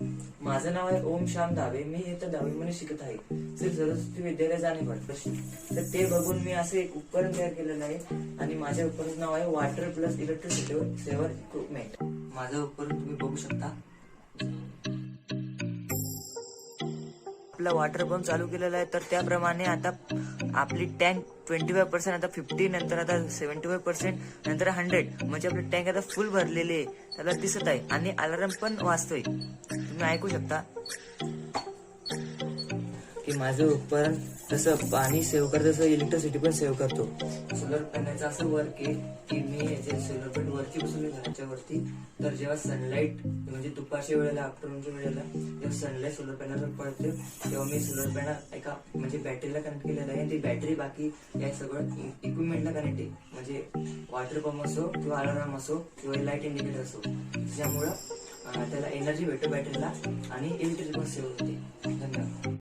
माझं नाव आहे ओम श्याम धावे. मी इथं 10वी शिकत आहे. श्री सरस्वती विद्यालय जाणेवाडी पश्चिम. तर ते बघून मी असं एक उपकरण तयार केलेलं आहे आणि माझ्या उपकरणाचं नाव आहे water plus electricity saver equipment. माझं उपकरण तुम्ही बघू शकता. आपला वॉटर पंप चालू केलेला आहे. तर त्याप्रमाणे आता आपली टँक 25%, आता 50, नंतर आता 75%, नंतर 100, म्हणजे आपली टँक आता फुल भरलेली आहे. त्याला दिसत आहे आणि अलार्म पण वाजतोय. तुम्ही ऐकू शकता की माझं उपकरण तसं पाणी सेव्ह करतं, तसं इलेक्ट्रिसिटी पण सेव्ह करतो. सोलर पॅनलचं असं वर्क आहे की मी जे सोलर पॅनल वरती बसवले घराच्या वरती, तर जेव्हा सनलाईट म्हणजे दुपारच्या वेळेला, आफ्टरनूनच्या वेळेला जेव्हा सनलाईट सोलर पॅनलवर पडते, तेव्हा मी सोलर पॅनल एका म्हणजे बॅटरीला कनेक्ट केलेलं आहे. ती बॅटरी बाकी या सगळं इक्विपमेंटला कनेक्ट आहे. म्हणजे वॉटर पंप असो किंवा अलार्म असो किंवा लाईट इंडिकेटर असो, त्याच्यामुळं त्याला एनर्जी भेटतो बॅटरीला आणि इलेक्ट्रिसिटी पण सेव्ह होते. धन्यवाद.